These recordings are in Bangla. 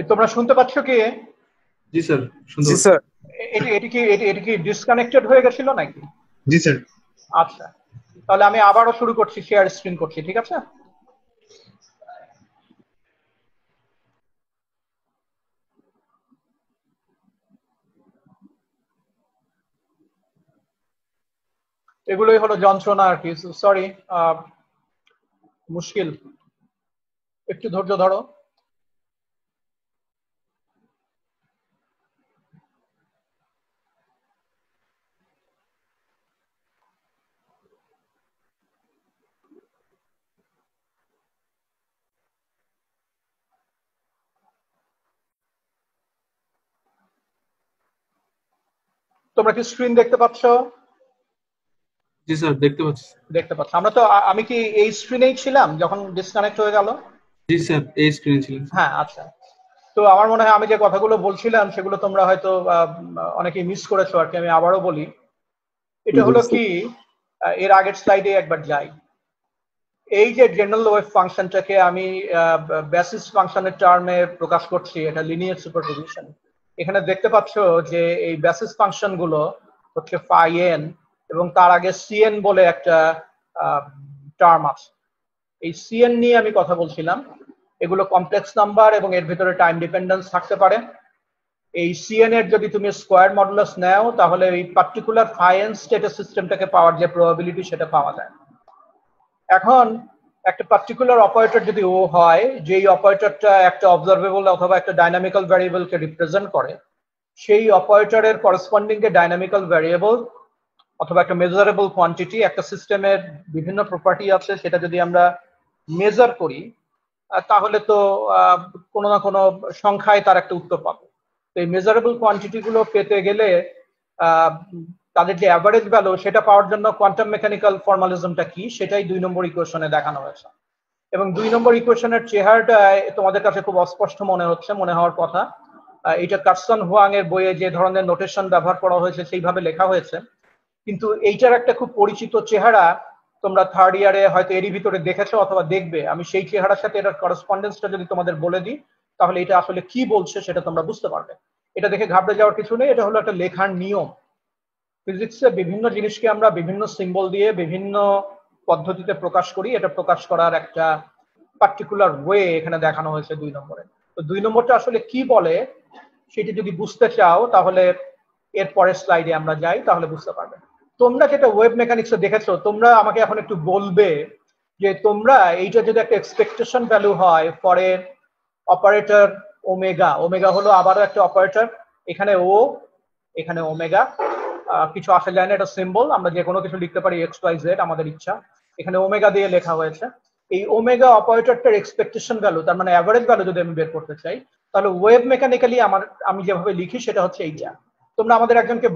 তোমরা শুনতে পাচ্ছ কি? জি স্যার, শুনতে জি পাচ্ছি। স্যার। এটি কি ডিসকানেক্টেড হয়ে গেছিল নাকি? জি স্যার। আচ্ছা, তাহলে আমি আবারও শুরু করছি, শেয়ার স্ক্রিন করছি, ঠিক আছে? এগুলোই হলো যন্ত্রণা আর কি। সরি, মুশকিল, একটু ধৈর্য ধরো। তোমরা কি স্ক্রিন দেখতে পাচ্ছ? জি স্যার, দেখতে পাচ্ছি। দেখতে পাচ্ছ। আমরা তো আমি কি এই স্ক্রিনেই ছিলাম যখন ডিসকানেক্ট হয়ে গেল? জি স্যার, এই স্ক্রিনে ছিলেন। হ্যাঁ, আচ্ছা। তো আমার মনে হয় আমি যে কথাগুলো বলছিলাম সেগুলো তোমরা হয়তো অনেকেই মিস করেছো আর কি। আমি আবারও বলি, এটা হলো কি, এর আগের স্লাইডে একবার যাই। এই যে জেনারেল ওয়েভ ফাংশনটাকে আমি বেসিস ফাংশনের টার্মে প্রকাশ করছি, এটা লিনিয়ার সুপারপজিশন। এখানে দেখতে পাচ্ছ যে এই বেসিস ফাংশন গুলো হচ্ছে ফাই এন, এবং তার আগে সিএন বলে একটা টার্ম আছে। এই সিএন নিয়ে আমি কথা বলছিলাম। এগুলো কমপ্লেক্স নাম্বার এবং এর ভিতরে টাইম ডিপেন্ডেন্স থাকতে পারে। এই সিএন এর যদি তুমি স্কোয়ার মডুলাস নাও, তাহলে এই পার্টিকুলার ফাই এন স্টেটাস সিস্টেমটাকে পাওয়ার যে প্রবাবিলিটি সেটা পাওয়া যায়। এখন একটা পার্টিকুলার অপারেটর যদি ও হয়, যেই অপারেটরটা একটা অবজারভেবল অথবা একটা ডাইনামিক্যাল ভ্যারিয়েবলকে রিপ্রেজেন্ট করে, সেই অপারেটরের করসপন্ডিং যে ডাইনামিক্যাল ভ্যারিয়েবল অথবা একটা মেজারেবল কোয়ান্টিটি, একটা সিস্টেমের বিভিন্ন প্রপার্টি আছে, সেটা যদি আমরা মেজার করি, তাহলে তো কোনো না কোনো সংখ্যায় তার একটা উত্তর পাবো। তো এই মেজারেবল কোয়ান্টিটি গুলো পেতে গেলে তাদের যে অ্যাভারেজ ভ্যালু সেটা পাওয়ার জন্য কোয়ান্টাম মেকানিক্যাল ফর্মালিজমটা কি সেটাই 2 নম্বর ইকুয়েশনে দেখানো হয়েছে। এবং 2 নম্বর ইকুয়েশনের চেহারাটা তোমাদের কাছে খুব অস্পষ্ট মনে হওয়ার কথা। এটা কার্সন হুয়াং এর বইয়ে যে ধরনের নোটেশন ব্যবহার করা হয়েছে সেইভাবে লেখা হয়েছে, কিন্তু এইটার একটা খুব পরিচিত চেহারা তোমরা থার্ড ইয়ারে হয়তো এরই ভিতরে দেখেছো অথবা দেখবে। আমি সেই চেহারার সাথে এটার করসপন্ডেন্সটা যদি তোমাদের বলে দিই, তাহলে এটা আসলে কি বলছে সেটা তোমরা বুঝতে পারবে। এটা দেখে ঘাবড়ে যাওয়ার কিছু নেই, এটা হলো একটা লেখার নিয়ম। ফিজিক্সে বিভিন্ন জিনিসকে আমরা বিভিন্ন সিম্বল দিয়ে বিভিন্ন পদ্ধতিতে প্রকাশ করি, এটা প্রকাশ করার একটা পার্টিকুলার ওয়ে এখানে দেখানো হয়েছে 2 নম্বরে। তো 2 নম্বরটা আসলে কি বলে সেটা যদি বুঝতে চাও, তাহলে এর পরের স্লাইডে আমরা যাই, তাহলে বুঝতে পারবে। তোমরা যেটা ওয়েভ মেকানিক্সে দেখেছো, তোমরা আমাকে এখন একটু বলবে যে তোমরা এইটা যদি একটা এক্সপেকটেশন ভ্যালু হয় for a operator omega, omega হলো আবারও একটা অপারেটর, এখানে ও, এখানে ওমেগা, কিছু আসা যায় না, এটা সিম্বল, আমরা যে কোনো কিছু লিখতে পারি এক্স ওয়াই জেড আমাদের ইচ্ছা। এখানে ওমেগা দিয়ে লেখা হয়েছে। এই ওমেগা অপারেটরটার এক্সপেকটেশন ভ্যালু, তার মানে অ্যাভারেজ ভ্যালু যদি আমি বের করতে চাই, তাহলে ওয়েভ মেকানিক্যালি আমি যেভাবে লিখি সেটা হচ্ছে এইটা। তোমরা আমাদের একজনকে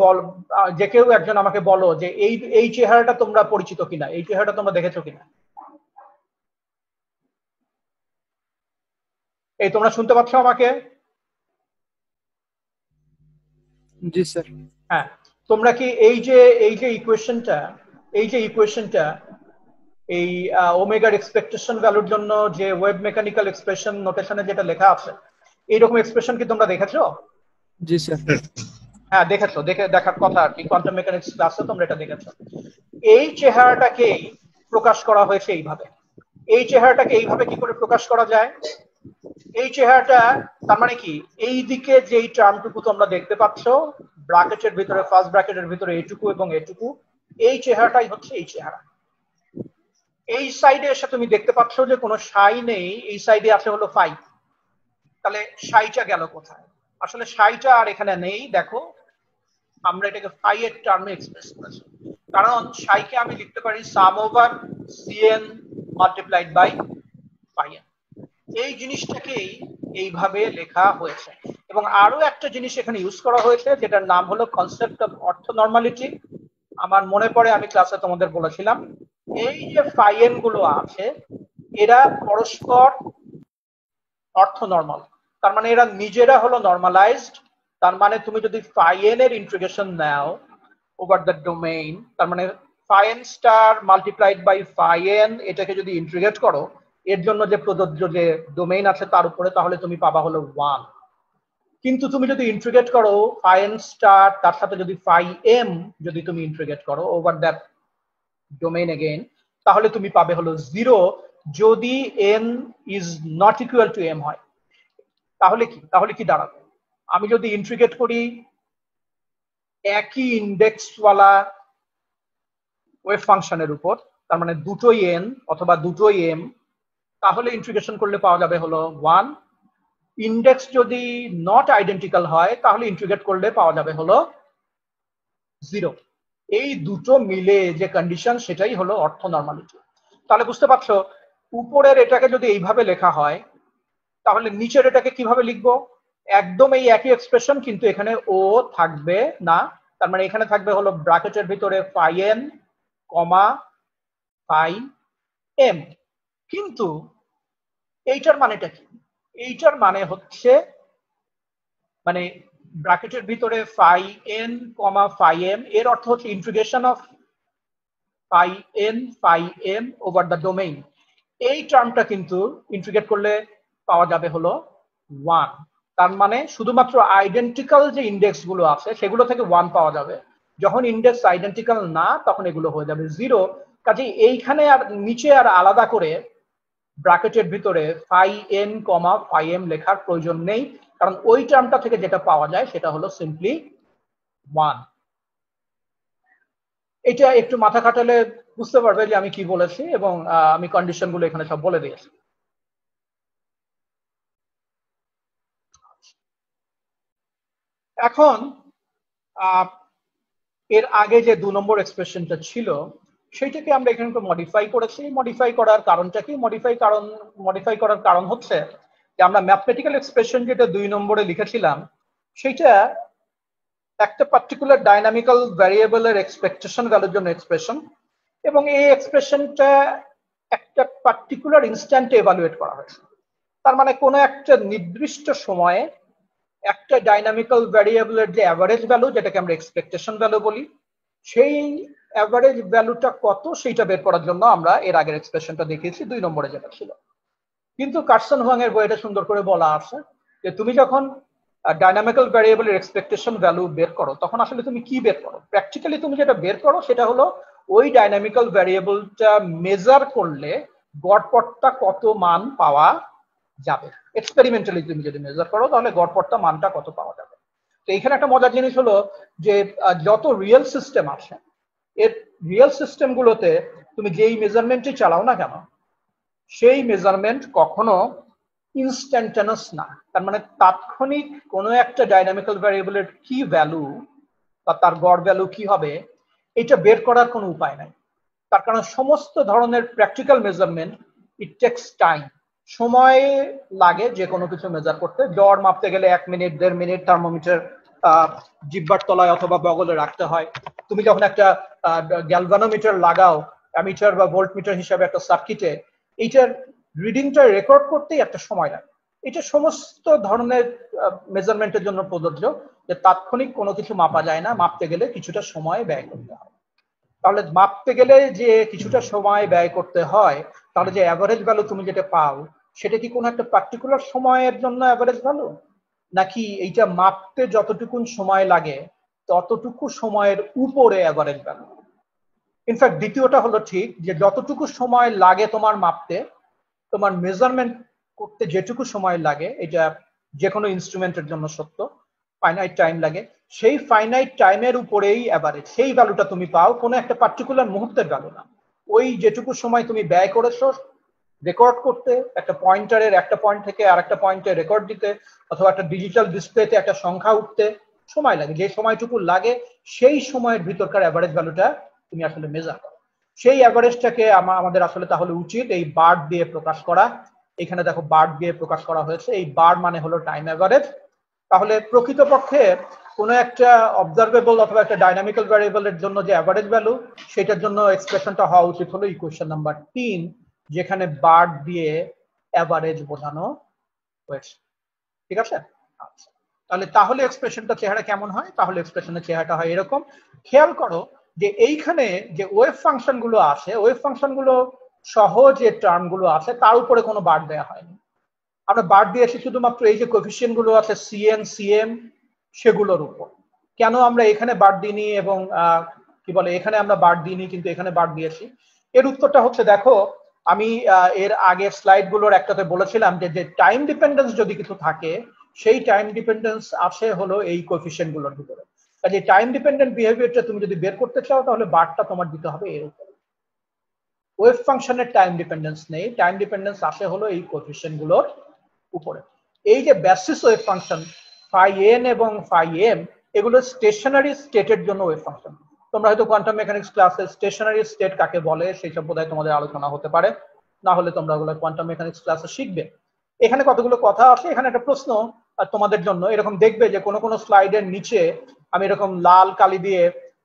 যে কেউ একজন আমাকে বলো যে এই চেহারাটা তোমরা পরিচিত কিনা, এই চেহারাটা তোমরা দেখেছো কিনা। এই তোমরা শুনতে পাচ্ছ আমাকে? জি স্যার। হ্যাঁ, তোমরা কি এই যে ইকুয়েশনটা এই ওমেগার এক্সপেকটেশন ভ্যালুর জন্য যে ওয়েভ মেকানিক্যাল এক্সপ্রেশন নোটেশনে যেটা লেখা আছে, এইরকম এক্সপ্রেশন কি তোমরা দেখেছো? জি স্যার। হ্যাঁ, দেখেছো, দেখার কথা আর কি, কোয়ান্টাম মেকানিক্স ক্লাসে তোমরা এটা দেখেছো। এই চেহারাটাকেই প্রকাশ করা হয়েছে এইভাবে। এই চেহারাটাকে এইভাবে কি করে প্রকাশ করা যায়? এই চেহারাটা তার মানে কি, এই দিকে যেই টার্মটুকু তোমরা দেখতে পাচ্ছ ব্র্যাকেটের ভিতরে, ফার্স্ট ব্র্যাকেটের ভিতরে এটুকু এবং এটুকু, এই চেহারাটাই হচ্ছে এই চেহারা। এই সাইডে এসে তুমি দেখতে পাচ্ছ যে কোনো সাই নেই, এই সাইডে আছে হলো ফাই। তাহলে সাইটা গেল কোথায়? আসলে সাইটা আর এখানে নেই, দেখো আমরা এটাকে ফাই এর টার্মে এক্সপ্রেস করেছি। কারণ সাইকে আমি লিখতে পারি sum over C N multiplied by phi N. এই জিনিসটাকেই এইভাবে লেখা হয়েছে। এবং আরো একটা জিনিস এখানে ইউজ করা হয়েছে যেটার নাম হলো কনসেপ্ট অফ অর্থোনর্মালিটি। আমার মনে পড়ে আমি ক্লাসে তোমাদের বলেছিলাম, এই যে ফাইএন গুলো আছে এরা পরস্পর অর্থনর্মাল, তার মানে এরা নিজেরা হলো নর্মালাইজড। তার মানে তুমি যদি ফাইএন এর integration now over the domain, তার মানে ফাইএন স্টার মাল্টিপ্লাইড বাই ফাইএন, এটাকে যদি ইন্টিগ্রেট করো, এর জন্য যে প্রযোজ্য যে ডোমেইন আছে তার উপরে, তাহলে তুমি পাবা হলো 1। কিন্তু তুমি যদি ইন্টিগ্রেট করো n স্টার তার সাথে যদি m যদি তুমি ইন্টিগ্রেট করো ওভার দ্যাট ডোমেইন এগেইন, তাহলে তুমি পাবে হলো 0 যদি n is not equal to m হয়। তাহলে কি দাঁড়াবে? আমি যদি ইন্টিগ্রেট করি একই ইন্ডেক্সওয়ালা ওয়েভ ফাংশনের উপর, তার মানে দুটোই n অথবা দুটোই m, তাহলে ইন্টিগ্রেশন করলে পাওয়া যাবে হলো 1। ইন্ডেক্স যদি নট আইডেন্টিক্যাল হয় তাহলে ইন্টিগ্রেট করলে পাওয়া যাবে হলো 0। এই দুটো মিলে যে কন্ডিশন সেটাই হলো অর্থোনর্মালিটি। তাহলে বুঝতে পারছো উপরের এটাকে যদি এইভাবে লেখা হয় তাহলে নিচের এটাকে কিভাবে লিখবো? একদম এই একই এক্সপ্রেশন, কিন্তু এখানে ও থাকবে না। তার মানে এখানে থাকবে হলো ব্র্যাকেটের ভিতরে n, m। কিন্তু এইটার মানেটা কি? এইটার মানে হচ্ছে মানে ব্র্যাকেটের ভিতরে n, m এর অর্থ হচ্ছে integration of n, m over the domain. এই টার্মটা কিন্তু ইন্টিগ্রেট করলে পাওয়া যাবে হলো 1। তার মানে শুধুমাত্র আইডেন্টিক্যাল যে ইন্ডেক্স গুলো আছে সেগুলো থেকে 1 পাওয়া যাবে। যখন ইন্ডেক্স আইডেন্টিক্যাল না তখন এগুলো হয়ে যাবে 0। কাজে এইখানে আর নিচে আর আলাদা করে ব্র্যাকেটের ভিতরে n, m লেখার প্রয়োজন নেই, কারণ ওই টার্মটা থেকে যেটা পাওয়া যায় সেটা হলো সিম্পলি 1। এটা একটু মাথা খাটালে বুঝতে পারবে যে আমি কি বলেছি, এবং আমি কন্ডিশন গুলো এখানে সব বলে দিয়েছি। এখন এর আগে যে 2 নম্বর এক্সপ্রেশনটা ছিল সেইটাকে আমরা এখানে একটু মডিফাই করেছি। মডিফাই করার কারণটা কি? মডিফাই করার কারণ হচ্ছে যে আমরা ম্যাথমেটিক্যাল এক্সপ্রেশন যেটা 2 নম্বরে লিখেছিলাম সেটা একটা পার্টিকুলার ডাইনামিক্যাল ভ্যারিয়েবলের এক্সপেকটেশন ভ্যালুর জন্য এক্সপ্রেশন, এবং এই এক্সপ্রেশনটা একটা পার্টিকুলার ইনস্ট্যান্টে এভালুয়েট করা হয়েছে। তার মানে কোনো একটা নির্দিষ্ট সময়ে একটা ডাইনামিক্যাল ভ্যারিয়েবলের যে অ্যাভারেজ ভ্যালু, যেটাকে আমরা এক্সপেকটেশন ভ্যালু বলি, সেই অ্যাভারেজ ভ্যালুটা কত সেইটা বের করার জন্য আমরা এর আগের এক্সপ্রেশনটা দেখিয়েছি 2 নম্বরে যেটা ছিল। কিন্তু কার্সন হুয়াং এর বইটা সুন্দর করে বলা আছে যে তুমি যখন ডাইনামিক্যাল ভ্যারিয়েবলের এক্সপেকটেশন ভ্যালু বের করো তখন আসলে তুমি কি বের করো? প্র্যাকটিক্যালি তুমি যেটা বের করো সেটা হলো ওই ডাইনামিক্যাল ভ্যারিয়েবলটা মেজার করলে গড়পড়টা কত মান পাওয়া যাবে। এক্সপেরিমেন্টালি তুমি যদি মেজার করো তাহলে গড়পড়টা মানটা কত পাওয়া যাবে। তো এখানে একটা মজার জিনিস হলো যে যত রিয়েল সিস্টেম আছে এর রিয়েল সিস্টেম গুলোতে তুমি যেই মেজারমেন্টই চালাও না কেন সেই মেজারমেন্ট কখনো ইনস্ট্যান্টানাস না। তার মানে তাৎক্ষণিক কোনো একটা ডাইনামিক্যাল ভ্যারিয়েবলের কি ভ্যালু বা তার গড় ভ্যালু কি হবে এটা বের করার কোনো উপায় নাই। তার কারণ সমস্ত ধরনের প্র্যাকটিক্যাল মেজারমেন্ট ইট টেকস টাইম, সময় লাগে যে কোনো কিছু মেজার করতে। জ্বর মাপতে গেলে 1 মিনিট 1.5 মিনিট থার্মোমিটার জিহ্বার তলায় অথবা বগলে রাখতে হয়। তুমি যখন একটা গ্যালভানোমিটার লাগাও অ্যামিটার বা ভোল্টমিটার হিসাবে একটা সার্কিটে, এইটার রিডিংটা রেকর্ড করতেই একটা সময় লাগে। এটা সমস্ত ধরনের মেজারমেন্টের জন্য প্রযোজ্য যে তাৎক্ষণিক কোনো কিছু মাপা যায় না, মাপতে গেলে কিছুটা সময় ব্যয় করতে হয়। তাহলে মাপতে গেলে যে কিছুটা সময় ব্যয় করতে হয়, তাহলে যে অ্যাভারেজ ভ্যালু তুমি যেটা পাও সেটা কি কোনো একটা পার্টিকুলার সময়ের জন্য অ্যাভারেজ ভ্যালু, নাকি এইটা মাপতে যতটুকু সময় লাগে ততটুকু সময়ের উপরে অ্যাভারেজ ভ্যালু? ইনফ্যাক্ট দ্বিতীয়টা হলো ঠিক, যে যতটুকু সময় লাগে তোমার মাপতে, তোমার মেজারমেন্ট করতে যেটুকু সময় লাগে, এটা যে কোনো ইনস্ট্রুমেন্টের জন্য সত্য, ফাইনাইট টাইম লাগে, সেই ফাইনাইট টাইমের উপরেই অ্যাভারেজ সেই ভ্যালুটা তুমি পাও, কোনো একটা পার্টিকুলার মুহূর্তের ভ্যালু না। ওই যেটুকু সময় তুমি ব্যয় করেছো রেকর্ড করতে, একটা পয়েন্টারের একটা পয়েন্ট থেকে আরেকটা পয়েন্টে রেকর্ড দিতে, অথবা একটা ডিজিটাল ডিসপ্লেতে একটা সংখ্যা উঠতে সময় লাগে, যে সময়টুকু লাগে সেই সময়ের ভিতরকার অ্যাভারেজ ভ্যালুটা তুমি আসলে মেজার করো। সেই অ্যাভারেজটাকে আমাদের আসলে তাহলে উচিত এই বার দিয়ে প্রকাশ করা। এখানে দেখো বার দিয়ে প্রকাশ করা হয়েছে, এই বার মানে হলো টাইম অ্যাভারেজ। তাহলে প্রকৃতপক্ষে কোনো একটা অবজারভেবল অথবা একটা ডাইনামিক্যাল ভ্যারিয়েবলের জন্য যে অ্যাভারেজ ভ্যালু, সেটার জন্য এক্সপ্রেশনটা হওয়া উচিত হলো ইকুয়েশন নাম্বার 3, যেখানে বার দিয়ে অ্যাভারেজ বোঝানো হয়েছে। ঠিক আছে? আচ্ছা, তাহলে এক্সপ্রেশনটা চেহারা কেমন হয়? তাহলে এক্সপ্রেশনের চেহারাটা হয় এরকম। খেয়াল করো যে এইখানে যে ওয়েভ ফাংশন গুলো আছে, ওয়েভ ফাংশন গুলো সহ যে টার্মগুলো আছে তার উপরে কোনো বার দেওয়া হয়নি। আমরা বার দিয়েছি শুধুমাত্র এই যে কোএফিসিয়েন্ট গুলো আছে সিএন সিএম সেগুলোর উপর। কেন আমরা এখানে বার দিইনি এবং কি বলে এখানে আমরা বার দিইনি কিন্তু এখানে বার দিয়েছি, এর উত্তরটা হচ্ছে দেখো আমি এর আগের স্লাইড গুলোর একটাতে বলেছিলাম যে টাইম ডিপেন্ডেন্স যদি কিছু থাকে সেই টাইম ডিপেন্ডেন্স আছে হলো এই কোএফিসিয়েন্ট গুলোর ভিতরে। কাজে টাইম ডিপেন্ডেন্ট বিহেভিয়ারটা তুমি যদি বের করতে চাও তাহলে বারটা তোমার দিতে হবে এর উপরে। ওয়েভ ফাংশনের টাইম ডিপেন্ডেন্স নেই, টাইম ডিপেন্ডেন্স আসে হলো এই কোএফিসিয়েন্ট গুলোর উপরে। এই যে basis wave function phi n এবং ফাই এম এগুলো স্টেশনারি স্টেটের জন্য ওয়েভ ফাংশন। তোমরা হয়তো কোয়ান্টাম মেকানিক্স ক্লাসে স্টেশনারি স্টেট কাকে বলে সেই সব বোধহয় তোমাদের আলোচনা হতে পারে, না হলে তোমরা ওগুলো কোয়ান্টাম মেকানিক্স ক্লাসে শিখবে। এখানে কতগুলো কথা আছে, এখানে একটা প্রশ্ন তোমাদের জন্য এরকম দেখবে যে কোনো কোনো স্লাইডের নিচে আমি এরকম লাল কালি দিয়ে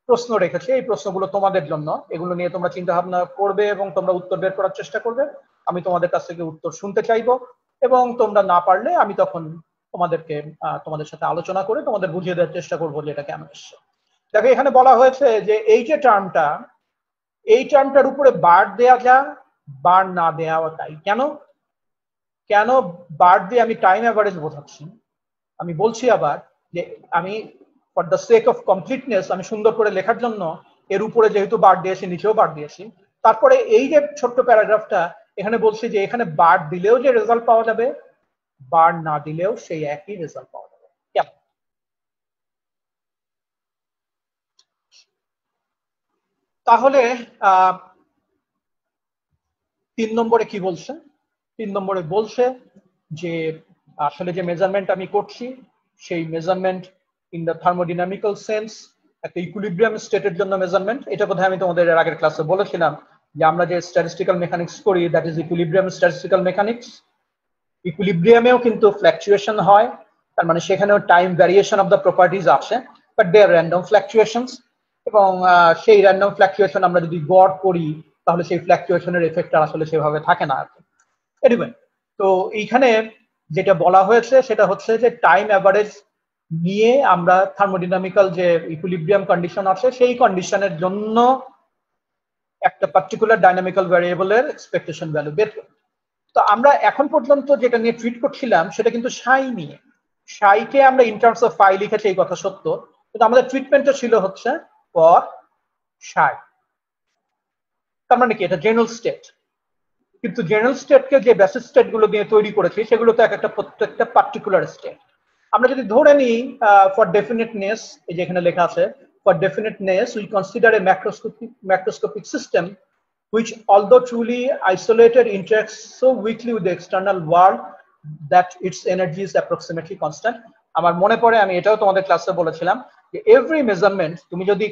প্রশ্ন রেখেছি, এই প্রশ্নগুলো তোমাদের জন্য। এগুলো নিয়ে তোমরা চিন্তা ভাবনা করবে এবং তোমরা উত্তর বের করার চেষ্টা করবে। আমি তোমাদের কাছ থেকে উত্তর শুনতে চাইবো এবং তোমরা না পারলে আমি তখন তোমাদের সাথে আলোচনা করে তোমাদের বুঝিয়ে দেওয়ার চেষ্টা করবো যে এটা কেমন এসছে। দেখো এখানে বলা হয়েছে যে এই যে টার্মটা, এই টার্মটার উপরে বার দেয়া যা বার না দেওয়া তাই। কেন কেন বার দিয়ে আমি টাইম অ্যাভারেজ বোঝাচ্ছি। আমি বলছি আবার যে আমি for the sake of completeness আমি সুন্দর করে লেখার জন্য এর উপরে যেহেতু বার দিয়েছি নিচেও বার দিয়েছি। তারপরে এই যে ছোট্ট প্যারাগ্রাফটা এখানে বলছি যে এখানে বার দিলেও যে রেজাল্ট পাওয়া যাবে বার না দিলেও সেই একই রেজাল্ট পাওয়া যাবে। তাহলে 3 নম্বরে কি বলছে? 3 নম্বরে বলছে যে আসলে যে মেজারমেন্ট আমি করছি সেই মেজারমেন্ট ইন দ্য থার্মোডাইনামিক্যাল সেন্স একটা ইকুইলিব্রিয়াম স্টেটের জন্য মেজারমেন্ট। এটা বোধহয় আমি তোমাদের এর আগের ক্লাসে বলেছিলাম যে আমরা যে স্ট্যাটিস্টিক্যাল মেকানিক্স করি that is equilibrium statistical mechanics. ইকুইলিব্রিয়ামেও কিন্তু ফ্ল্যাকচুয়েশন হয়, তার মানে সেখানেও time variation of the properties আসে, but they are random fluctuations. এবং সেই র্যান্ডম ফ্ল্যাকচুয়েশন আমরা যদি গড় করি তাহলে সেই ফ্ল্যাকচুয়েশনের এফেক্টটা আসলে সেভাবে থাকে না। এনিওয়ে, তো এইখানে যেটা বলা হয়েছে সেটা হচ্ছে যে টাইম অ্যাভারেজ নিয়ে আমরা থার্মোডাইনামিক্যাল যে ইকুইলিব্রিয়াম কন্ডিশন আছে সেই কন্ডিশনের জন্য একটা পার্টিকুলার ডাইনামিক্যাল ভ্যারিয়েবলের এক্সপেকটেশন ভ্যালু বের করি। তো আমরা এখন পর্যন্ত যেটা নিয়ে ট্রিট করছিলাম সেটা কিন্তু সাই নিয়ে। সাইকে আমরা ইন টার্মস অফ ফাই লিখেছি, এই কথা সত্য, কিন্তু আমাদের ট্রিটমেন্টটা ছিল হচ্ছে ফর সাই। তার মানে কি এটা জেনারেল স্টেট, কিন্তু জেনারেল স্টেটকে যে বেসিস স্টেট গুলো দিয়ে তৈরি করেছি সেগুলো তো একটা প্রত্যেকটা পার্টিকুলার স্টেট। আমরা যদি ধরে নিই ফর ডেফিনিটনেস, এই যে এখানে লেখা আছে for definiteness we consider a macroscopic system which although truly isolated interacts so weakly with the external world that its energy is approximately constant. আমার মনে পড়ে আমি এটাও তোমাদের ক্লাসে বলেছিলাম যে এভরি মেজারমেন্ট তুমি যদি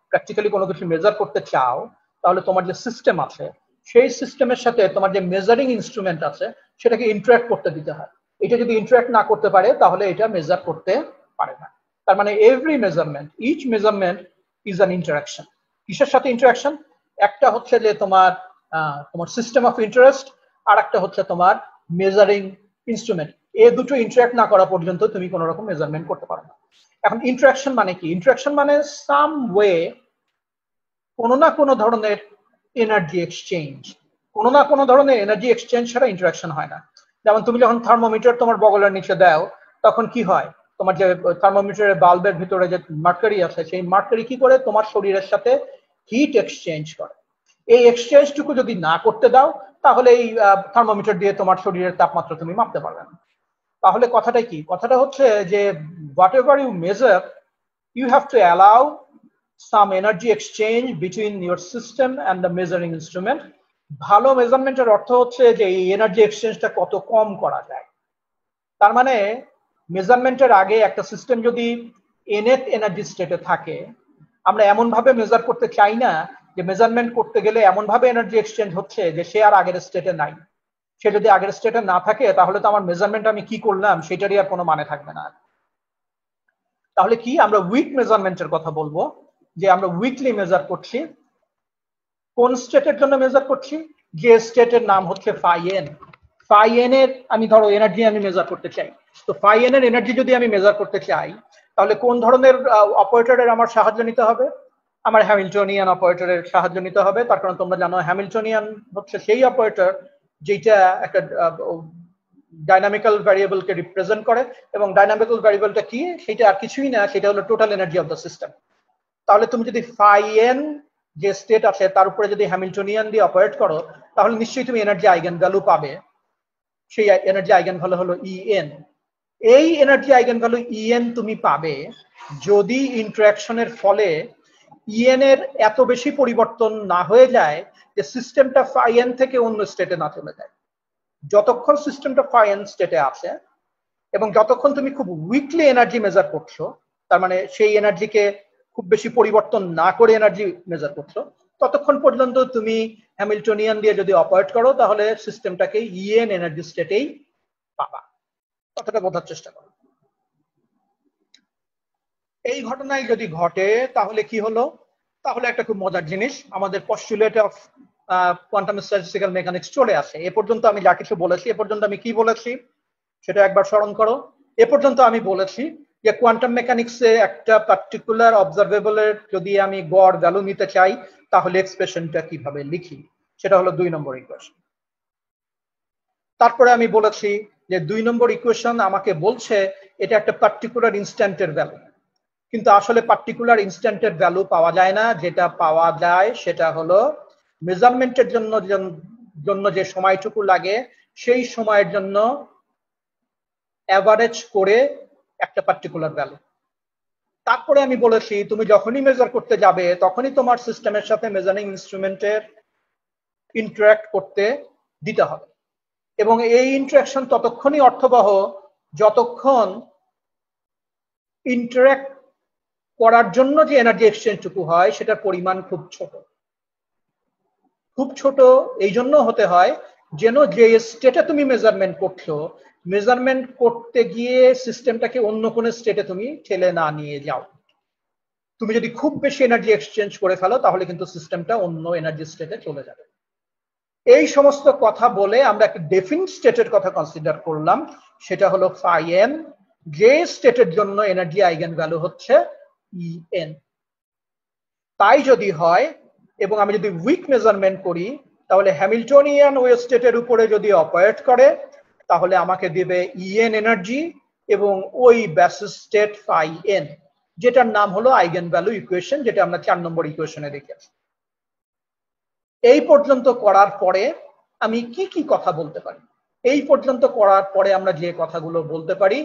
প্র্যাকটিক্যালি কোনো কিছু মেজার করতে চাও তাহলে তোমার যে সিস্টেম আছে সেই সিস্টেমের সাথে তোমার যে মেজারিং ইনস্ট্রুমেন্ট আছে সেটাকে ইন্টারঅ্যাক্ট করতে দিতে হয়। এটা যদি ইন্টারঅ্যাক্ট না করতে পারে তাহলে এটা মেজার করতে পারে না। তার মানে every measurement, each measurement is an interaction. কিসের সাথে ইন্টারাকশন? একটা হচ্ছে যে তোমার সিস্টেম অফ ইন্টারেস্ট, আর একটা হচ্ছে তোমার মেজারিং ইনস্ট্রুমেন্ট। এই দুটো ইন্টারঅ্যাক্ট না করা পর্যন্ত তুমি কোনো রকম মেজারমেন্ট করতে পারো না। এখন ইন্টারাকশন মানে কি? ইন্টারাকশন মানে সাম ওয়ে কোনো না কোনো ধরনের এনার্জি এক্সচেঞ্জ। কোনো না কোনো ধরনের এনার্জি এক্সচেঞ্জ ছাড়া ইন্টারাকশন হয় না। যেমন তুমি যখন থার্মোমিটার তোমার বগলের নিচে দাও তখন কি হয়? তোমার যে থার্মোমিটারের বাল্বের ভিতরে যে মার্কারি আছে সেই মার্কারি কি করে তোমার শরীরের সাথে হিট এক্সচেঞ্জ করে। এই এক্সচেঞ্জটুকু যদি না করতে দাও তাহলে এই থার্মোমিটার দিয়ে তোমার শরীরের তাপমাত্রা তুমি মাপতে পারবে না। তাহলে কথাটা কি? কথাটা হচ্ছে যে whatever you measure you have to allow some energy exchange between your system and the measuring instrument. ভালো মেজারমেন্টের অর্থ হচ্ছে যে এই এনার্জি এক্সচেঞ্জটা কত কম করা যায়। তার মানে মেজারমেন্টের আগে একটা সিস্টেম যদি এনএট এনার্জি স্টেটে থাকে, আমরা এমন ভাবে মেজার করতে চাই না যে মেজারমেন্ট করতে গেলে এমন ভাবে এনার্জি এক্সচেঞ্জ হচ্ছে যে সে আর আগের স্টেটে নাই। সে যদি আগের স্টেটে না থাকে তাহলে তো আমার মেজারমেন্ট আমি কি করলাম সেটারই আর কোনো মানে থাকবে না। তাহলে কি আমরা উইক মেজারমেন্টের কথা বলবো, যে আমরা উইকলি মেজার করছি। কোন স্টেটের জন্য মেজার করছি? যে স্টেটের নাম হচ্ছে ফাই এন। ফাই এন এর আমি ধরো এনার্জি আমি মেজার করতে চাই, তো ফাই এন এর এনার্জি যদি আমি মেজার করতে চাই তাহলে কোন ধরনের অপারেটরের আমার সাহায্য নিতে হবে? আমার হ্যামিল্টনিয়ান অপারেটরের সাহায্য নিতে হবে। তার কারণ তোমরা জানো হ্যামিল্টনিয়ান হচ্ছে সেই অপারেটর যেটা একটা ডাইনামিক্যাল ভ্যারিয়েবলকে রিপ্রেজেন্ট করে, এবং ডাইনামিক্যাল ভ্যারিয়েবলটা কি, সেটা আর কিছুই না, সেটা হলো total energy of the system. তাহলে তুমি যদি ফাই এন যে স্টেট আছে তার উপরে যদি হ্যামিল্টনিয়ান দিয়ে অপারেট করো, তাহলে নিশ্চয়ই তুমি এনার্জি আইগেন ভ্যালু পাবে। সেই এনার্জি আইগেন ভ্যালু হলো ইএন। এই এনার্জি আইগেন ভ্যালু ইএন তুমি পাবে যদি ইন্টারঅ্যাকশনের ফলে ইএন এর এত বেশি পরিবর্তন না হয়ে যায় যে সিস্টেমটা ফাই এন থেকে অন্য স্টেটে না চলে যায়। যতক্ষণ সিস্টেমটা ফাই এন স্টেটে আছে এবং যতক্ষণ তুমি খুব উইকলি এনার্জি মেজার করছো, তার মানে সেই এনার্জিকে খুব বেশি পরিবর্তন না করে এনার্জি মেজার করছো, ততক্ষণ পর্যন্ত তুমি হ্যামিল্টনিয়ান দিয়ে যদি অপারেট করো তাহলে সিস্টেমটাকে ইএন এনার্জি স্টেটেই পাবা। কথাটা বোঝার চেষ্টা করো। এই ঘটনায় যদি ঘটে তাহলে কি হলো, তাহলে একটা খুব মজার জিনিস, আমাদের postulate of quantum statistical mechanics চলে আসে। এ পর্যন্ত আমি যা কিছু বলেছি, এ পর্যন্ত আমি কি বলেছি সেটা একবার স্মরণ করো। এ পর্যন্ত আমি বলেছি যে কোয়ান্টাম মেকানিক্সে একটা পার্টিকুলার অবজারভেবলের যদি আমি গড় ভ্যালু নিতে চাই তাহলে এক্সপ্রেশনটা কিভাবে লিখি, সেটা হলো 2 নম্বর ইকুয়েশন। তারপরে আমি বলেছি যে 2 নম্বর ইকুয়েশন আমাকে বলছে এটা একটা পার্টিকুলার ইনস্ট্যান্টের ভ্যালু, কিন্তু আসলে পার্টিকুলার ইনস্ট্যান্টের ভ্যালু পাওয়া যায় না। যেটা পাওয়া যায় সেটা হলো মেজারমেন্টের জন্য যে সময়টুকু লাগে সেই সময়ের জন্য অ্যাভারেজ করে একটা পার্টিকুলার ভ্যালু। তারপরে আমি বলেছি তুমি যখনই মেজার করতে যাবে তখনই তোমার সিস্টেমের সাথে মেজারিং ইনস্ট্রুমেন্টের ইন্টারঅ্যাক্ট করতে দিতে হবে, এবং এই ইন্টারাকশন ততক্ষণই অর্থবহ যতক্ষণ ইন্টারঅ্যাক্ট করার জন্য যে এনার্জি এক্সচেঞ্জটুকু হয় সেটার পরিমাণ খুব ছোট। খুব ছোট এই জন্য হতে হয় যেন যে স্টেটে তুমি মেজারমেন্ট করছো, মেজারমেন্ট করতে গিয়ে সিস্টেমটাকে অন্য কোনো স্টেটে তুমি ঠেলে না নিয়ে যাও। তুমি যদি খুব বেশি এনার্জি এক্সচেঞ্জ করে ফেলো তাহলে কিন্তু সিস্টেমটা অন্য এনার্জি স্টেটে চলে যাবে। এই সমস্ত কথা বলে আমরা একটা ডেফিনিট স্টেটের কথা কনসিডার করলাম, সেটা হলো ফাই এন, যে স্টেটের জন্য এনার্জি আইগেন ভ্যালু হচ্ছে ইএন। তাই যদি হয় এবং আমি যদি উইক মেজারমেন্ট করি তাহলে হ্যামিল্টনিয়ান ওয়েভ স্টেটের উপরে যদি অপারেট করে তাহলে আমাকে দেবে ইএন এনার্জি এবং ওই বেসিস স্টেট ফাই এন, যেটার নাম হলো আইগেন ভ্যালু ইকুয়েশন, যেটা আমরা 4 নম্বর ইকুয়েশনে দেখেছি। এই পর্যন্ত করার পরে আমি কি কি কথা বলতে পারি? এই পর্যন্ত করার পরে আমরা যে কথাগুলো বলতে পারি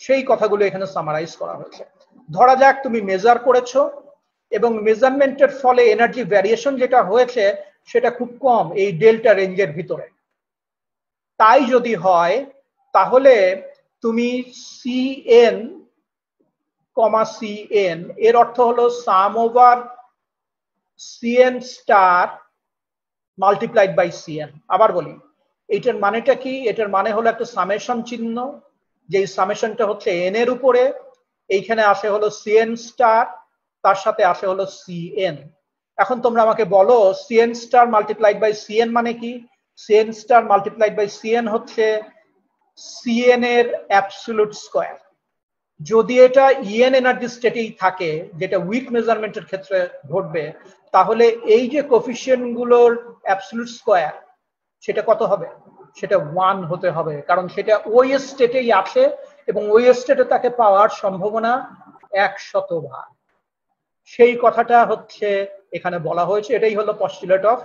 সেই কথাগুলো এখানে সামারাইজ করা হয়েছে। ধরা যাক তুমি মেজার করেছো এবং মেজারমেন্টের ফলে এনার্জি ভ্যারিয়েশন যেটা হয়েছে সেটা খুব কম, এই ডেল্টা রেঞ্জের ভিতরে। তাই যদি হয় তাহলে তুমি সিএন কমা সিএন এর অর্থ হলো sum over C N star multiplied by C N. আবার বলি, এটার মানেটা কি? এটার মানে হলো একটা সামেশন চিহ্ন, যে সামেশনটা হচ্ছে এন এর উপরে, এইখানে আসে হলো সিএন স্টার, তার সাথে আসে হলো সিএন। এখন তোমরা আমাকে বলো CN star multiplied by CN মানে কি? CN star multiplied by CN হচ্ছে সিএন এর অ্যাবসলিউট স্কয়ার। যদি এটা ইএন এনার্জি স্টেটেই থাকে, যেটা উইক মেজারমেন্টের ক্ষেত্রে ঘটবে, তাহলে এই যে কোফিশিয়েন্ট গুলোর অ্যাবসলিউট স্কয়ার সেটা কত হবে? সেটা 1 হতে হবে, কারণ সেটা ওই স্টেটেই আছে এবং ওই স্টেটে তাকে পাওয়ার সম্ভাবনা 100 ভাগ। সেই কথাটা হচ্ছে এখানে বলা হয়েছে। এটাই হলো পস্টুলেট অফ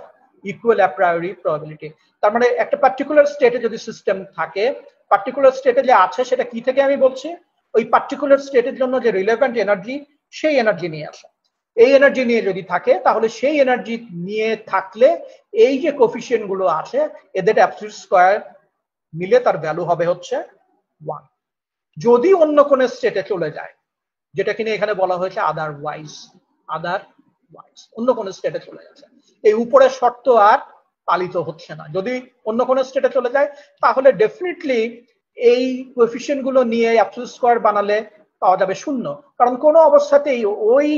ইকুয়াল অ্যাপ্রায়োরি প্রবাবিলিটি। তার মানে একটা পার্টিকুলার স্টেটে যদি সিস্টেম থাকে, পার্টিকুলার স্টেটে যে আছে সেটা কি থেকে আমি বলছি? ওই পার্টিকুলার স্টেটের জন্য যে রিলেভেন্ট এনার্জি, সেই এনার্জি নিয়ে আসে। এই এনার্জি নিয়ে যদি থাকে তাহলে সেই এনার্জি নিয়ে থাকলে এই যে কোফিশিয়েন্ট গুলো আছে এদের অ্যাবসলিউট স্কয়ার মিলে তার ভ্যালু হবে হচ্ছে 1। যদি অন্য কোন স্টেটে চলে যায়, যেটা কিনা এখানে বলা হয়েছে আদারওয়াইজ, অন্য কোন স্টেটে চলে যাচ্ছে, এই উপরের শর্ত আর পালিত হচ্ছে না। যদি অন্য কোন স্টেটে চলে যায় তাহলে ডেফিনেটলি এই কোএফিসিয়েন্ট গুলো নিয়ে অ্যাবসলিউট স্কয়ার বানালে পাওয়া যাবে 0, কারণ কোনো অবস্থাতেই ওই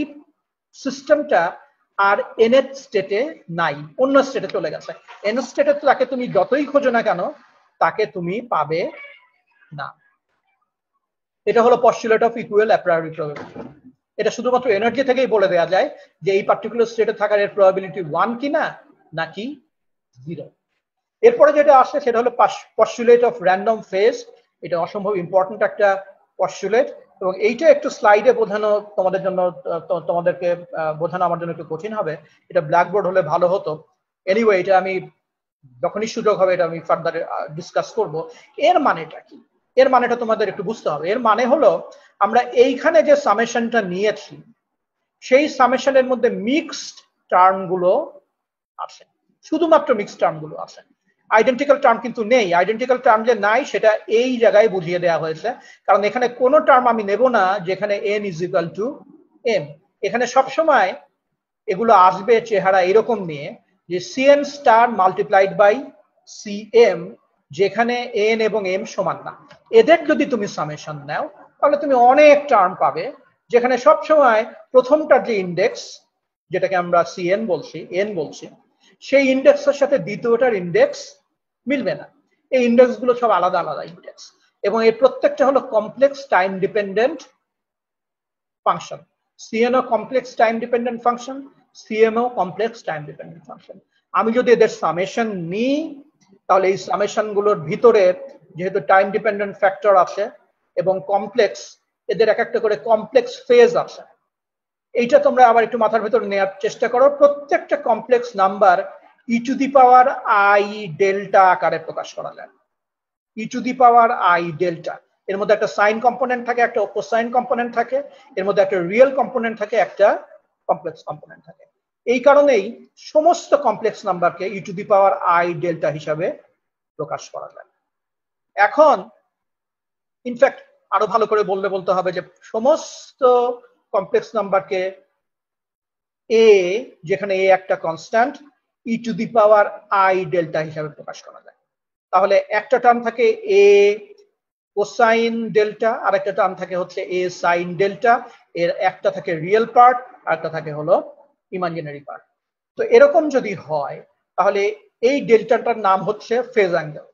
সিস্টেমটা আর এনথ স্টেটে নাই, অন্য স্টেটে চলে গেছে। এন স্টেটে তাকে তুমি যতই খোঁজো না কেন তাকে তুমি পাবে না। এটা হলো পস্টুলেট অফ ইকুয়াল অ্যাপ্রায়োরি প্রবাবিলিটি। এটা শুধুমাত্র এনার্জি থেকেই বলে দেওয়া যায় যে এই পার্টিকুলার স্টেটে থাকার এর প্রবাবিলিটি 1 কিনা নাকি 0। এরপরে যেটা আসে সেটা হলো পস্টুলেট অফ র্যান্ডম ফেজ। এটা অসম্ভব ইম্পর্টেন্ট একটা পস্টুলেট, এবং এইটা একটু স্লাইডে বোঝানো তোমাদের জন্য, তোমাদেরকে বোঝানো আমার জন্য একটু কঠিন হবে। এটা ব্ল্যাকবোর্ড হলে ভালো হতো। এনিওয়ে, এটা আমি যখনই সুযোগ হবে এটা আমি ফার্দার ডিসকাস করব। এর মানেটা কি? এর মানেটা তোমাদের একটু বুঝতে হবে। এর মানে হলো আমরা এইখানে যে সামেশনটা নিয়েছি সেই সামেশনের মধ্যে মিক্সড টার্ম গুলো আছে, শুধুমাত্র মিক্সড টার্ম গুলো আছে, আইডেন্টিক্যাল টার্ম কিন্তু নেই। আইডেন্টিক্যাল টার্ম যে নাই সেটা এই জায়গায় বুঝিয়ে দেওয়া হয়েছে, কারণ এখানে কোনো টার্ম আমি নেব না যেখানে n is equal to m। এখানে সবসময় এগুলো আসবে চেহারা এরকম নিয়ে যে cn star multiplied by cm, যেখানে n এবং m সমান না। এদের যদি তুমি সামেশন নাও তাহলে তুমি অনেক টার্ম পাবে যেখানে সবসময় প্রথমটার যে ইন্ডেক্স, যেটাকে আমরা cn বলছি, n বলছি, সেই ইন্ডেক্সের সাথে দ্বিতীয়টার ইন্ডেক্স মিলবে না। এই ইন্ডেক্স গুলো সব আলাদা আলাদা ইন্ডেক্স, এবং এর প্রত্যেকটা হলো complex time dependent function. cn ও complex time dependent function, cm ও কমপ্লেক্স টাইম ডিপেন্ডেন্ট ফাংশন। আমি যদি এদের সামেশন নিই তাহলে এই সামেশন গুলোর ভিতরে যেহেতু টাইম ডিপেন্ডেন্ট ফ্যাক্টর আছে এবং কমপ্লেক্স, এদের এক একটা করে কমপ্লেক্স ফেজ আছে। এইটা তোমরা আবার একটু মাথার ভেতর নেওয়ার চেষ্টা করো। প্রত্যেকটা complex number e to the power i delta আকারে প্রকাশ করা যায়। E to the power i delta, এর মধ্যে একটা সাইন কম্পোনেন্ট থাকে, একটা কোসাইন কম্পোনেন্ট থাকে, এর মধ্যে একটা রিয়েল কম্পোনেন্ট থাকে, একটা কমপ্লেক্স কম্পোনেন্ট থাকে। এই কারণেই সমস্ত কমপ্লেক্স নাম্বারকে e to the power i delta হিসাবে প্রকাশ করা যায়। এখন ইনফ্যাক্ট আরো ভালো করে বলতে হবে যে সমস্ত কমপ্লেক্স নাম্বারকে এ, যেখানে এ একটা constant, E to the power i delta হিসাবে প্রকাশ করা যায়। তাহলে একটা টার্ম থাকে এ কোসাইন ডেল্টা, আর একটা টার্ম থাকে হচ্ছে এ সাইন ডেল্টা। এর একটা থাকে রিয়েল পার্ট আর একটা থাকে হলো ইমাজিনারি পার্ট। তো এরকম যদি হয় তাহলে এই ডেল্টাটার নাম হচ্ছে ফেজ অ্যাঙ্গেল।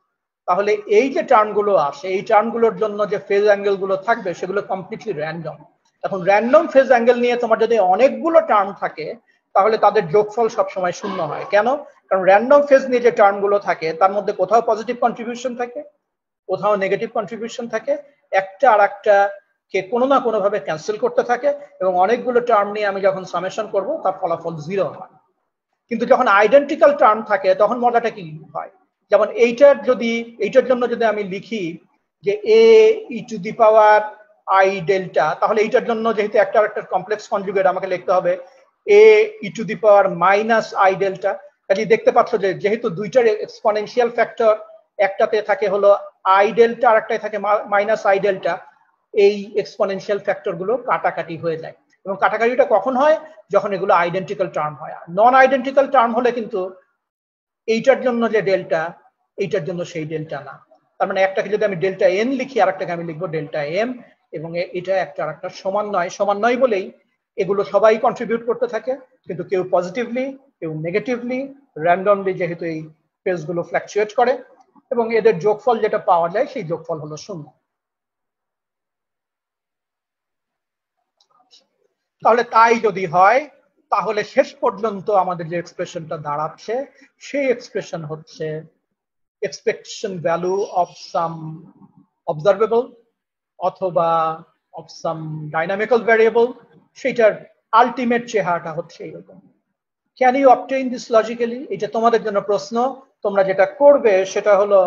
তাহলে এই যে টার্মগুলো আসে, এই টার্মগুলোর জন্য যে ফেজ অ্যাঙ্গেল গুলো থাকবে সেগুলো কমপ্লিটলি র্যান্ডম। এখন র্যান্ডম ফেজ অ্যাঙ্গেল নিয়ে তোমার যদি অনেকগুলো টার্ম থাকে তাহলে তাদের যোগফল সবসময় শূন্য হয়। কেন? কারণ র্যান্ডম ফেজ নিয়ে যে টার্মগুলো থাকে তার মধ্যে কোথাও পজিটিভ কন্ট্রিবিউশন থাকে, কোথাও নেগেটিভ কন্ট্রিবিউশন থাকে, একটা আর একটা কে কোনো না কোনো ভাবে ক্যান্সেল করতে থাকে, এবং অনেকগুলো টার্ম নিয়ে আমি যখন সামেশন করব তার ফলাফল 0 হয়। কিন্তু যখন আইডেন্টিক্যাল টার্ম থাকে তখন মজাটা কি হয়? যেমন এইটার জন্য যদি আমি লিখি যে A e to the power i delta, তাহলে এইটার জন্য যেহেতু একটা আরেকটা কমপ্লেক্স কনজুগেট আমাকে লিখতে হবে A e to the power minus i delta. কাজে দেখতে পাচ্ছ যে যেহেতু দুইটার এক্সপোনেনশিয়াল ফ্যাক্টর, একটাতে থাকে হলো আই ডেল্টা আর একটাতে থাকে মাইনাস আই ডেল্টা, এই এক্সপোনেনশিয়াল ফ্যাক্টর গুলো কাটাকাটি হয়ে যায়। এবং কাটাকাটিটা কখন হয়? যখন এগুলো আইডেন্টিক্যাল টার্ম হয়। নন আইডেন্টিক্যাল টার্ম হলে কিন্তু এইটার জন্য যে ডেল্টা, এইটার জন্য সেই ডেল্টা না। তার মানে একটাকে যদি আমি ডেল্টা এন লিখি আর একটাকে আমি লিখবো ডেল্টা এম, এবং এটা একটা আর একটা সমান নয়। সমান নয় বলেই এগুলো সবাই কন্ট্রিবিউট করতে থাকে, কিন্তু কেউ পজিটিভলি, কেউ নেগেটিভলি, র্যান্ডমলি, যেহেতু এই ফেজ গুলো ফ্ল্যাকচুয়েট করে, এবং এদের যোগফল যেটা পাওয়া যায় সেই যোগফল হলো 0। তাহলে তাই যদি হয় তাহলে শেষ পর্যন্ত আমাদের যে এক্সপ্রেশনটা দাঁড়াচ্ছে সেই এক্সপ্রেশন হচ্ছে expectation value of some observable অথবা of some dynamical variable, সেটার আলটিমেট চেহারাটা হচ্ছে এরকম। Can you obtain this logically? এটা তোমাদের জন্য প্রশ্ন। তোমরা যেটা করবে সেটা হলো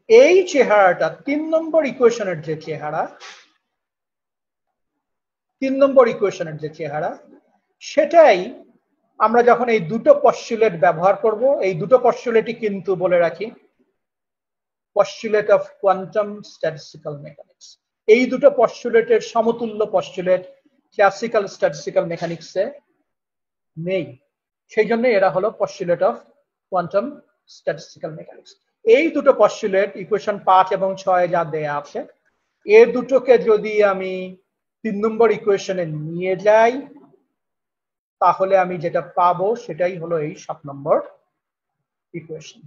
এই চেহারাটা 3 নম্বর ইকুয়েশনের যে চেহারা, 3 নম্বর ইকুয়েশনের যে চেহারা, সেটাই আমরা যখন এই দুটো পস্টুলেট ব্যবহার করব, এই দুটো পস্টুলেটই কিন্তু বলে রাখি postulate of quantum statistical mechanics. এই দুটো পস্টুলেটের সমতুল্য পস্টুলেট ক্লাসিক্যাল স্ট্যাটিস্টিক্যাল মেকানিক্সে নেই, সেই জন্য এরা হলো postulate of quantum statistical mechanics. এই দুটো পস্টুলেট ইকুয়েশন 5 এবং 6 যা দেয়া আছে, এর দুটোকে যদি আমি 3 নম্বর ইকুয়েশনে নিয়ে যাই তাহলে আমি যেটা পাবো সেটাই হলো এই 7 নম্বর ইকুয়েশন।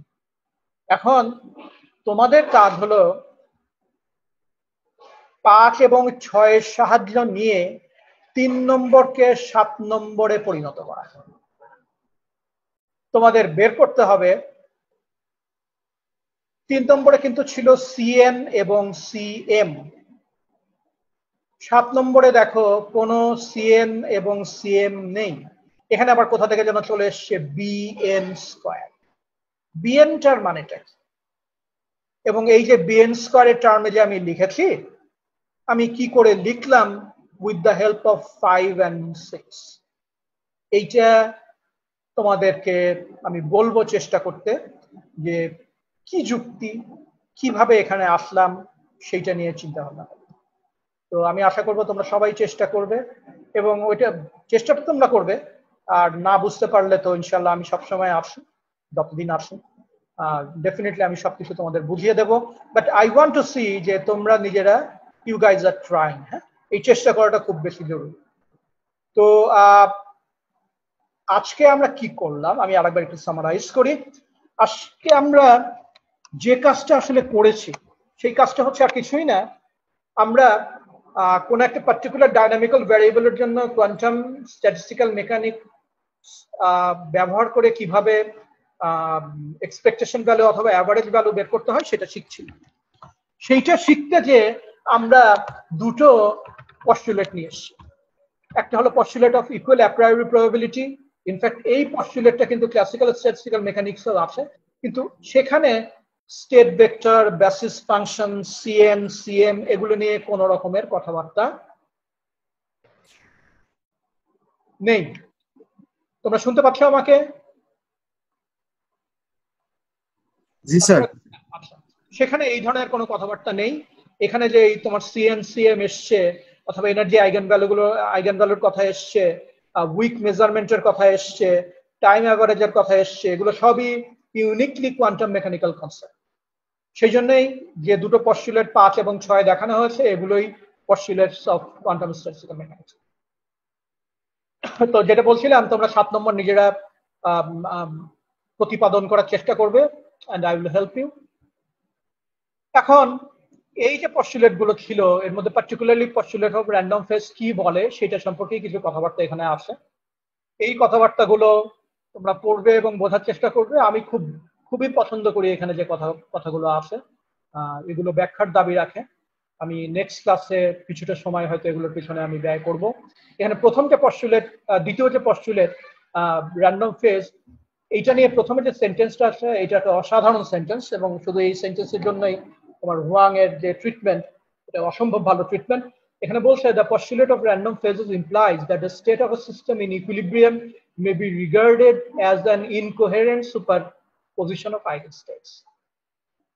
এখন তোমাদের কাজ হলো 5 এবং 6 সাহায্য নিয়ে 3 নম্বরকে 7 নম্বরে পরিণত করা। তোমাদের বের করতে হবে 3 নম্বরে কিন্তু ছিল সিএন এবং সিএম, 7 নম্বরে দেখো কোনো সিএন এবং সিএম নেই। এখানে আবার কোথা থেকে যেন চলে এসছে বিএন স্কয়ার। বিএনটার মানেটা কি? এবং এই যে বিএন স্কয়ারের টার্মে যে আমি লিখেছি, আমি কি করে লিখলাম? With the help of 5 and 6। এইটা তোমাদেরকে আমি বলবো চেষ্টা করতে, যে কি যুক্তি, কিভাবে এখানে আসলাম সেইটা নিয়ে চিন্তা ভাবনা। তো আমি আশা করবো তোমরা সবাই চেষ্টা করবে, এবং ওইটা চেষ্টাটা তোমরা করবে। আর না বুঝতে পারলে তো ইনশাল্লাহ আমি সবসময় আসি, যতদিন আসি ডেফিনেটলি আমি সবকিছু তোমাদের বুঝিয়ে দেবো। But I want to see যে তোমরা নিজেরা, ইউ গাইজ আর ট্রাইং। হ্যাঁ, এই চেষ্টা করাটা খুব বেশি জরুরি। তো আজকে আমরা কি করলাম আমি আরেকবার একটু সামারাইজ করি। আজকে আমরা যে কাজটা আসলে করেছি সেই কাজটা হচ্ছে আর কিছুই না, আমরা কোন একটা পার্টিকুলার ডাইনামিক্যাল ভ্যারিয়েবলের জন্য কোয়ান্টাম স্ট্যাটিস্টিক্যাল মেকানিক্স ব্যবহার করে কিভাবে এক্সপেকটেশন ভ্যালু অথবা অ্যাভারেজ ভ্যালু বের করতে হয় সেটা শিখছি। সেইটা শিখতে যে আমরা দুটো পস্টুলেট নিয়ে এসেছি। একটা হলো postulate of equal a priori probability. In fact এই পস্টুলেটটা কিন্তু ক্লাসিক্যাল স্ট্যাটিস্টিক্যাল মেকানিক্সেও আছে, কিন্তু সেখানে state vector, basis function, C N, C M এগুলো নিয়ে কোন রকমের কথাবার্তা নেই। তোমরা শুনতে পাচ্ছ আমাকে? জি স্যার। আচ্ছা, সেখানে এই ধরনের কোনো কথাবার্তা নেই। এখানে যে তোমার সিএন, সিএম এসছে, অথবা এনার্জি আইগেন ভ্যালুর কথা এসছে, উইক মেজারমেন্টের কথা এসছে, টাইম অ্যাভারেজের কথা এসছে, এগুলো সবই ইউনিকলি কোয়ান্টাম মেকানিক্যাল কনসেপ্ট। সেই জন্যই যে দুটো পস্টুলেট 5 এবং 6 দেখানো হয়েছে এগুলোই পস্টুলেটস অফ কোয়ান্টাম স্ট্যাটিস্টিক্যাল মেকানিক্স। তো যেটা বলছিলাম, তোমরা 7 নম্বর নিজেরা প্রতিপাদন করার চেষ্টা করবে, and I will help you. এখন এই যে পস্টুলেট গুলো ছিল, এর মধ্যে particularly postulate of random phase কি বলে সেটা সম্পর্কে কিছু কথাবার্তা এখানে আছে। এই কথাবার্তাগুলো তোমরা পড়বে এবং বোঝার চেষ্টা করবে। আমি খুবই পছন্দ করি এখানে যে কথাগুলো আছে, এগুলো ব্যাখ্যার দাবি রাখে। আমি নেক্সট ক্লাসে কিছুটা সময় হয়তো এগুলোর পিছনে আমি ব্যয় করব। এখানে প্রথম যে পস্টুলেট, দ্বিতীয় যে পস্টুলেট র্যান্ডম ফেজ, এইটা নিয়ে প্রথমে যে সেন্টেন্সটা আছে এটা একটা অসাধারণ সেন্টেন্স, এবং শুধু এই সেন্টেন্সের জন্যই তোমার হুয়াং এর যে ট্রিটমেন্ট, এটা অসম্ভব ভালো ট্রিটমেন্ট। এখানে বলছে the postulate of random phases implies that the state of a system in equilibrium may be regarded as an incoherent superposition of eigenstates.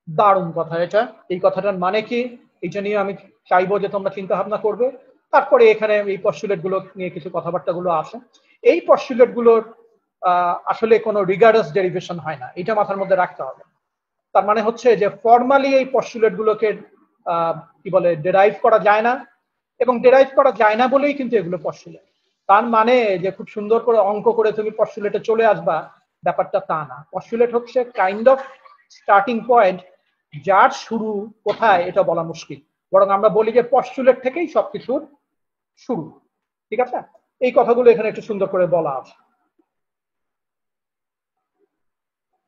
দারুণ কথা এটা। এই কথাটার মানে কি, এটা নিয়ে আমি চাইবো যে তোমরা চিন্তা ভাবনা করবে। তারপরে এখানে এই পস্টুলেট গুলো নিয়ে কিছু কথাবার্তা গুলো আছে। এই পস্টুলেট গুলোর আসলে কোনো রিগার্ডাস ডেরিভেশন হয় না, এটা মাথার মধ্যে রাখতে হবে। তার মানে হচ্ছে যে ফর্মালি এই পস্টুলেট গুলোকে কি বলে ডেরাইভ করা যায় না, এবং ডেরাইভ করা যায় না বলেই কিন্তু এগুলো পস্টুলেট। তার মানে যে খুব সুন্দর করে অঙ্ক করে তুমি পস্টুলেটে চলে আসবা, ব্যাপারটা তা না। পস্টুলেট হচ্ছে কাইন্ড অফ স্টার্টিং পয়েন্ট, যার শুরু কোথায় এটা বলা মুশকিল। বরং আমরা বলি যে পস্টুলেট থেকেই সবকিছুর শুরু। ঠিক আছে, এই কথাগুলো এখানে একটু সুন্দর করে বলা আছে।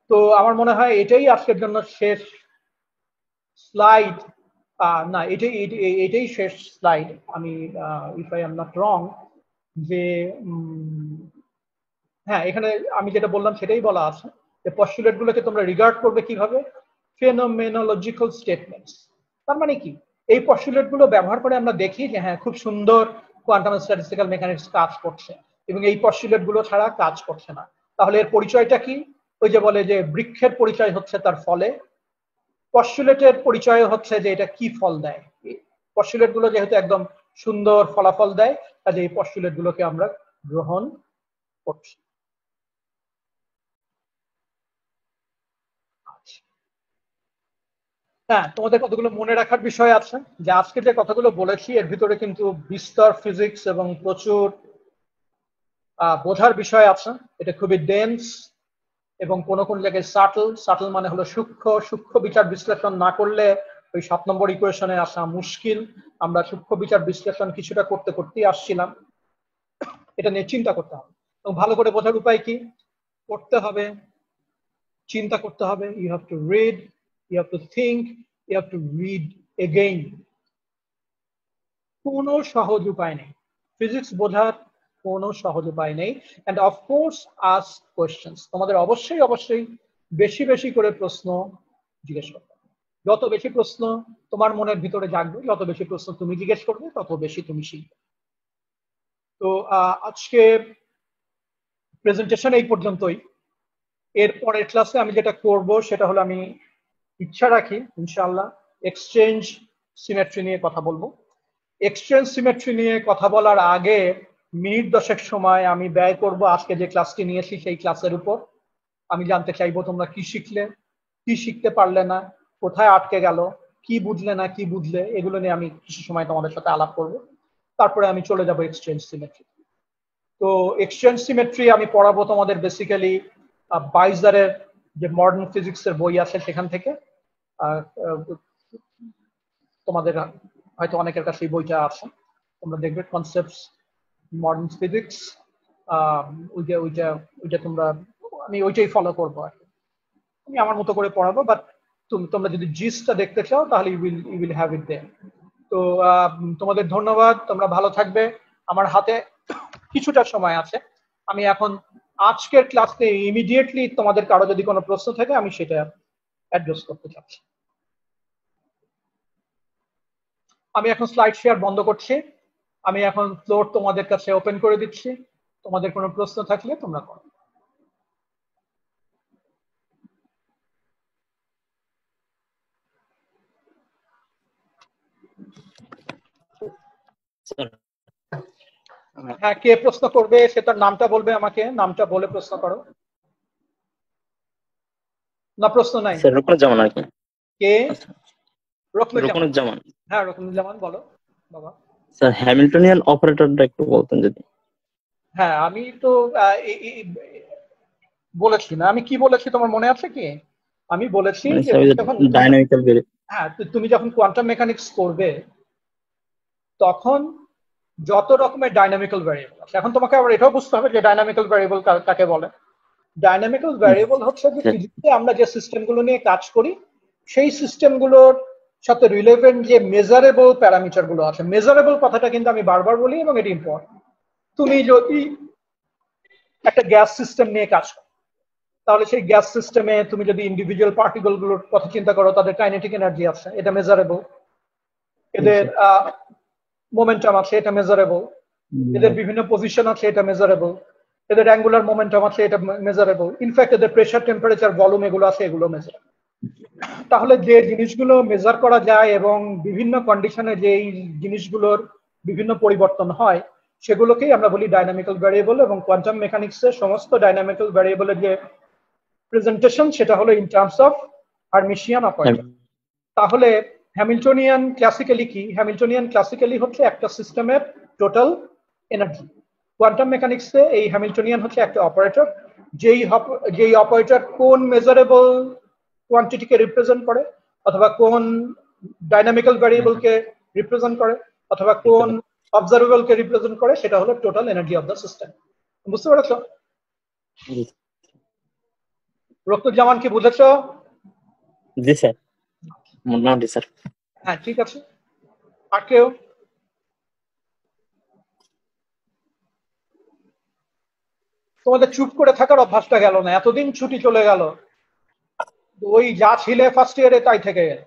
তো আমার মনে হয় এটাই আজকের জন্য শেষ স্লাইড। না, এটাই শেষ স্লাইড। আমি if I am not wrong, যে হ্যাঁ, এখানে আমি যেটা বললাম সেটাই বলা আছে যে পস্টুলেট গুলোকে তোমরা রিগার্ড করবে কিভাবে, ফেনোমেনোলজিক্যাল স্টেটমেন্টস। তার মানে কি, এই পস্টুলেট গুলো ব্যবহার করে আমরা দেখি যে হ্যাঁ, খুব সুন্দর কোয়ান্টাম স্ট্যাটিস্টিক্যাল মেকানিক্স কাজ করছে, এবং এই পস্টুলেট গুলো ছাড়া কাজ করছে না। তাহলে এর পরিচয়টা কি? ওই যে বলে যে বৃক্ষের পরিচয় হচ্ছে তার ফলে, পস্টুলেটের পরিচয় হচ্ছে যে এটা কি ফল দেয়। পস্টুলেট গুলো যেহেতু একদম সুন্দর ফলাফল দেয়, কাজে এই পস্টুলেট গুলোকে আমরা গ্রহণ করছি। হ্যাঁ, তোমাদের কতগুলো মনে রাখার বিষয় আছে, যে আজকে যে কথাগুলো বলেছি এর ভিতরে কিন্তু বিস্তর ফিজিক্স এবং প্রচুর বোঝার বিষয় আছে। এটা খুবই ডেন্স এবং কোন কোন জায়গায় সাটল। সাটল মানে হলো সূক্ষ্ম। সূক্ষ্ম বিচার বিশ্লেষণ না করলে ওই 7 নম্বর ইকুয়েশনে আসা মুশকিল, আমরা সূক্ষ্ম বিচার বিশ্লেষণ কিছুটা করতে করতেই আসছিলাম। এটা নিয়ে চিন্তা করতে হবে, এবং ভালো করে বোঝার উপায় কি? পড়তে হবে, চিন্তা করতে হবে, you have to read, you have to think, you have to read again. কোনো সহজ উপায় নেই ফিজিক্স বোঝার, কোনো সহজ উপায় নেই। অ্যান্ড অফকোর্স আস্ক কোয়েশ্চেন্স, তোমাদের অবশ্যই অবশ্যই বেশি বেশি করে প্রশ্ন জিজ্ঞেস করতে হবে। যত বেশি প্রশ্ন তোমার মনের ভিতরে জাগবে, যত বেশি প্রশ্ন তুমি জিজ্ঞেস করবে, তত বেশি তুমি শিখবে। তো আজকে প্রেজেন্টেশন এই পর্যন্তই। এর পরের ক্লাসে আমি যেটা করব সেটা হলো, আমি ইচ্ছা রাখি ইনশাআল্লাহ এক্সচেঞ্জ সিমেট্রি নিয়ে কথা বলবো। এক্সচেঞ্জ সিমেট্রি নিয়ে কথা বলার আগে মিনিট 10 সময় আমি ব্যয় করব আজকে যে ক্লাসটি নিয়েছি সেই ক্লাসের উপর। আমি জানতে চাইবো তোমরা কি শিখলে, কি শিখতে পারলে না, কোথায় আটকে গেল, কি বুঝলে না কি বুঝলে, এগুলো নিয়ে আমি কিছু সময় তোমাদের সাথে আলাপ করব। তারপরে আমি চলে যাব এক্সচেঞ্জ সিমেট্রি। তো এক্সচেঞ্জ সিমেট্রি আমি পড়াবো তোমাদের বেসিক্যালি বাইজারের যে মডার্ন ফিজিক্সের বই আছে সেখান থেকে। তোমাদের হয়তো অনেকের কাছে এই বইটা আছে, তোমরা দেখবে কনসেপ্টস মডার্ন ফিজিক্স, ওইটা তোমরা, আমি ওইটাই ফলো করবো আর কি। আমি আমার মতো করে পড়াবো, বাট তোমরা যদি জিসটা দেখতে চাও তাহলে ইউ উইল হ্যাভ ইট দেয়ার। তো তোমাদের ধন্যবাদ, তোমরা ভালো থাকবে। আমার হাতে কিছুটা সময় আছে, আমি এখন আজকের ক্লাসে ইমিডিয়েটলি তোমাদের কারো যদি কোনো প্রশ্ন থাকে আমি সেটা অ্যাড্রেস করতে চাচ্ছি। আমি এখন স্লাইড শেয়ার বন্ধ করছি, আমি এখন ফ্লোর তোমাদের কাছে ওপেন করে দিচ্ছি। তোমাদের কোনো প্রশ্ন থাকলে তোমরা করো। হ্যাঁ, কে প্রশ্ন করবে সে তার নামটা বলবে, আমাকে নামটা বলে প্রশ্ন করো। না প্রশ্ন নাই? স্যার রুকনুজ্জামান আর কি। কে? রুকনুজ্জামান। রুকনুজ্জামান। হ্যাঁ রুকনুজ্জামান বলো বাবা। স্যার হ্যামিল্টনিয়ান অপারেটরটা একটু বলতেন যদি। হ্যাঁ আমি তো বলেছি না, আমি কি বলেছি তোমার মনে আছে কি? আমি বলেছি যে ডাইনামিক্যাল ভেরিয়েবল। হ্যাঁ, তুমি যখন কোয়ান্টাম মেকানিক্স করবে তখন যত রকমের ডাইনামিক্যাল ভ্যারিয়েবল আছে, এখন তোমাকে আবার এটাও বুঝতে হবে যে ডাইনামিক্যাল ভ্যারিয়েবল কাকে বলে। ডাইনামিক্যাল ভ্যারিয়েবল হচ্ছে যে ফিজিক্সে আমরা যে সিস্টেমগুলো নিয়ে কাজ করি সেই সিস্টেমগুলোর সাথে রিলেভেন্ট যে মেজারেবল প্যারামিটার গুলো আছে। মেজারেবল কথাটা কিন্তু আমি বারবার বলি এবং এটি ইম্পর্টেন্ট। তুমি যদি একটা গ্যাস সিস্টেম নিয়ে কাজ করো তাহলে সেই গ্যাস সিস্টেমে তুমি যদি ইন্ডিভিজুয়াল পার্টিকেল গুলোর কথা চিন্তা করো, তাদের কাইনেটিক এনার্জি আছে, এটা মেজারেবল। এদের মোমেন্টাম আছে, এটা মেজারেবল। এদের বিভিন্ন পজিশন আছে, এটা মেজারেবল। এদের অ্যাঙ্গুলার মোমেন্টাম আছে, এটা মেজারেবল। ইনফ্যাক্ট এদের প্রেসার, টেম্পারেচার, ভলিউম এগুলো আছে, এগুলো মেজারেবল। তাহলে যে জিনিসগুলো মেজার করা যায় এবং বিভিন্ন কন্ডিশনে যে জিনিসগুলোর বিভিন্ন পরিবর্তন হয় সেগুলোকেই আমরা বলি ডাইনামিক্যাল ভ্যারিয়েবল। এবং কোয়ান্টাম মেকানিক্সের সমস্ত ডাইনামিক্যাল ভ্যারিয়েবলের যে প্রেজেন্টেশন সেটা হলো in terms of Hermitian operator. তাহলে হ্যামিল্টনিয়ান ক্লাসিক্যালি কি? হ্যামিল্টনিয়ান ক্লাসিক্যালি হচ্ছে একটা সিস্টেমের টোটাল এনার্জি। কোয়ান্টাম মেকানিক্সে এই হ্যামিল্টনিয়ান হচ্ছে একটা অপারেটর, যেই অপারেটর কোন মেজারেবল কোয়ান্টিটিকে রিপ্রেজেন্ট করে, অথবা কোন ডাইনামিক্যাল ভ্যারিয়েবলকে রিপ্রেজেন্ট করে, অথবা কোন অবজারভেবলকে রিপ্রেজেন্ট করে, সেটা হলো total energy of the system. বুঝতে পেরেছো? রুকনুজ্জামান কি বুঝেছো? জি স্যার, মোটামুটি স্যার। হ্যাঁ ঠিক আছে। আর কেউ? তোমাদের চুপ করে থাকার অভ্যাসটা গেল না, এতদিন ছুটি চলে গেল, ওই যা ছিলে ফার্স্ট ইয়ারে তাই থেকে গেল।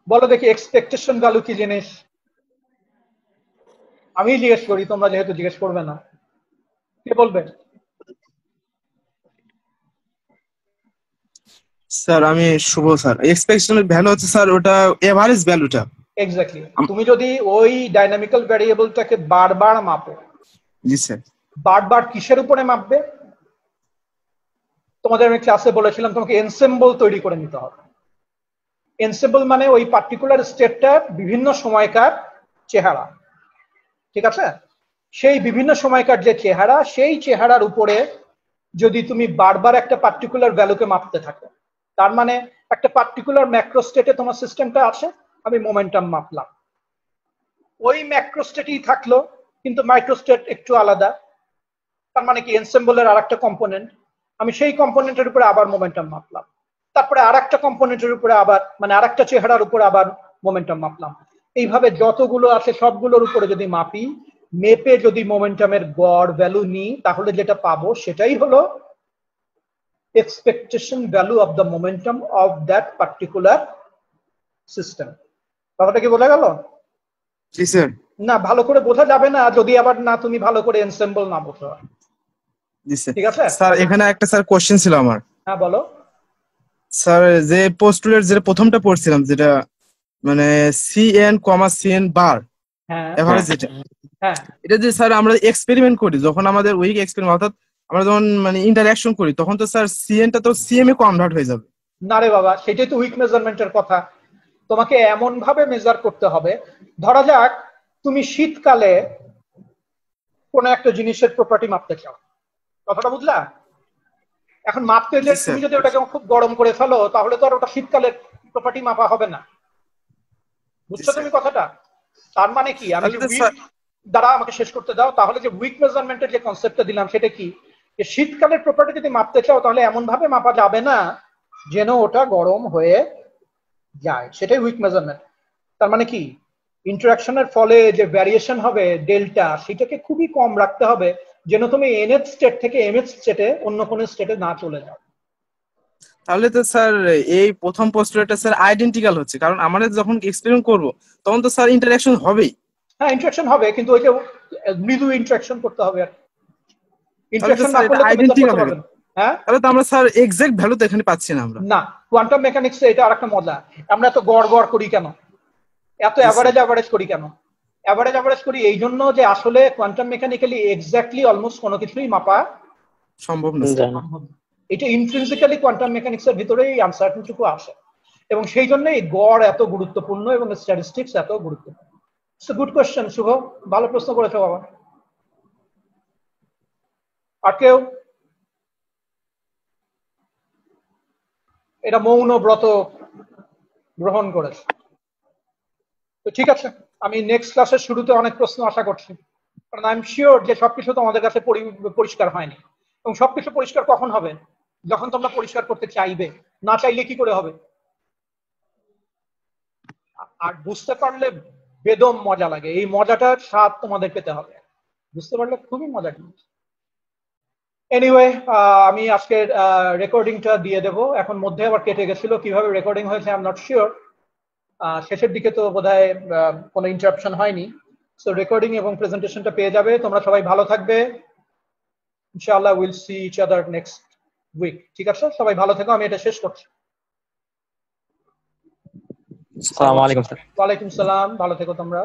বলো দেখি এক্সপেকটেশন ভ্যালু কি জিনিস? আমি জিজ্ঞেস করি, তোমরা যেহেতু জিজ্ঞেস করবে না, কে বলবে? স্যার আমি শুভ স্যার। এক্সপেকটেশনের ভ্যালু হচ্ছে স্যার ওটা এভারেজ ভ্যালুটা। এক্স্যাক্টলি। তুমি যদি ওই ডাইনামিক্যাল ভ্যারিয়েবলটাকে বারবার মাপো। জি স্যার। বারবার কিসের উপরে মাপবে? তোমাদের আমি ক্লাসে বলেছিলাম তোমাকে এনসেম্বল তৈরি করে নিতে হবে। এনসেম্বল মানে ওই পার্টিকুলার স্টেটটার বিভিন্ন সময়কার চেহারা, ঠিক আছে? সেই বিভিন্ন সময়কার যে চেহারা, সেই চেহারার উপরে যদি তুমি বারবার একটা পার্টিকুলার ভ্যালুকে মাপতে থাকো। তার মানে একটা পার্টিকুলার ম্যাক্রো স্টেটে তোমার সিস্টেমটা আছে, আমি মোমেন্টাম মাপলাম, ওই ম্যাক্রো স্টেটই থাকলো কিন্তু মাইক্রো স্টেট একটু আলাদা। তার মানে কি এনসেম্বলের আরেকটা কম্পোনেন্ট, আমি সেই কম্পোনেন্টের উপরে আবার মোমেন্টাম মাপলাম, তারপরে আরেকটা কম্পোনেন্টের উপরে আবার মানে আরেকটা চেহারার উপরে আবার মোমেন্টাম মাপলাম। এইভাবে যতগুলো আছে সবগুলোর উপরে যদি মাপি, মেপে যদি মোমেন্টামের গড় ভ্যালু নিই, তাহলে যেটা পাবো সেটাই হলো expectation value of the momentum of that particular system। কথাটা কি বোঝা গেল? জি স্যার। না, ভালো করে বোঝা যাবে না যদি আবার না তুমি ভালো করে এনসেম্বল না বোঝো। জি স্যার। ঠিক আছে স্যার এখানে একটা স্যার কোশ্চেন ছিল আমার। হ্যাঁ বলো। স্যার যে পোস্টুলেট যেটা প্রথমটা পড়ছিলাম, যেটা মানে সিএন কমা সিএন বার হ্যাঁ এভারেজ, যেটা হ্যাঁ এটা যে স্যার আমরা এক্সপেরিমেন্ট করি, যখন আমাদের উইক এক্সপেরিমেন্ট অর্থাৎ আমরা যখন মানে ইন্টারঅ্যাকশন করি, তখন তো স্যার সিএনটা তো সিএম এ কনভার্ট হয়ে যাবে। না রে বাবা, সেটাই তো উইক মেজারমেন্টের কথা। তোমাকে এমন ভাবে মেজার করতে হবে, ধরা যাক তুমি শীতকালে কোন একটা জিনিসের প্রপার্টি মাপতে চাও, কথাটা বুঝলা? এখন মাপতে যে তুমি যদি ওটাকে খুব গরম করে ফেলো, তাহলে তো আর ওটা শীতকালের প্রপার্টি মাপা হবে না। বুঝছো তুমি কথাটা? তার মানে কি, আমি যে উইক দ্বারা আমাকে শেষ করতে দাও, তাহলে যে উইক মেজারমেন্টের যে কনসেপ্টটা দিলাম সেটা কি, যে শীতকালের প্রপার্টি যদি মাপতে চাও তাহলে এমন ভাবে মাপা যাবে না যেন ওটা গরম হয়ে যায়, সেটাই উইক মেজারমেন্ট। তার মানে কি, ইন্টারাকশনের ফলে যে ভ্যারিয়েশন হবে ডেল্টা, সেটাকে খুবই কম রাখতে হবে যেন তুমি এনএচ স্টেট থেকে এমএচ স্টেটে অন্য কোনো স্টেটে না চলে যাও। তাহলে তো স্যার এই প্রথম পোস্টুলেটটা স্যার আইডেন্টিক্যাল হচ্ছে, কারণ আমরা যখন এক্সপেরিমেন্ট করব তখন তো স্যার ইন্টারঅ্যাকশন হবেই। হ্যাঁ ইন্টারাকশন হবে, কিন্তু ওই যে মৃদু ইন্টারাকশন করতে হবে আর তাহলে তো ইন্টারাকশন না স্যার এটা করলে তুমি আইডেন্টিক্যাল করতে হবে। পারবে না। হ্যাঁ তাহলে তো আমরা স্যার এক্সাক্ট ভ্যালু তো এখানে পাচ্ছি না আমরা। না, কোয়ান্টাম মেকানিক্সে এটা আরেকটা মজা। আমরা এত গড় গড় করি কেন, এত অ্যাভারেজ অ্যাভারেজ করি কেন? অ্যাভারেজ অ্যাভারেজ করি এই জন্য যে আসলে কোয়ান্টাম মেকানিক্যালি এক্স্যাক্টলি অলমোস্ট কোনো কিছুই মাপা সম্ভব না। এটা ইন্ট্রিনসিক্যালি কোয়ান্টাম মেকানিক্স এর ভিতরে এই আনসার্টেনটুকু আসে, এবং সেই জন্য এই গড় এত গুরুত্বপূর্ণ এবং স্ট্যাটিস্টিক্স এত গুরুত্বপূর্ণ। সো গুড কোয়েশ্চেন শুভ, ভালো প্রশ্ন করেছো বাবা। আর কেউ? এটা মৌন ব্রত গ্রহণ করেছে তো ঠিক আছে। আমি নেক্সট ক্লাসের শুরুতে অনেক প্রশ্ন আশা করছি, কারণ আই এম শিওর যে সবকিছু তোমাদের কাছে পরিষ্কার হয়নি। এবং সবকিছু পরিষ্কার কখন হবে? যখন তোমরা পরিষ্কার করতে চাইবে, না চাইলে কি করে হবে? আর বুঝতে পারলে বেদম মজা লাগে, এই মজাটার স্বাদ তোমাদের পেতে হবে, বুঝতে পারলে খুবই মজা। এনিওয়ে, আমি আজকের রেকর্ডিংটা দিয়ে দেব। এখন মধ্যে আবার কেটে গেছিল, কিভাবে রেকর্ডিং হয়েছে আই এম নট শিওর। শেষের দিকে তো বোধহয় কোনো ইন্টারাপশন হয়নি। সো রেকর্ডিং এবং প্রেজেন্টেশনটা পেয়ে যাবে। তোমরা সবাই ভালো থাকবে, ইনশাআল্লাহ will see each other next week. ঠিক আছে, সবাই ভালো থেকো। আমি এটা শেষ করছি। আসসালামু আলাইকুম স্যার। ওয়ালাইকুম সালাম, ভালো থেকো তোমরা।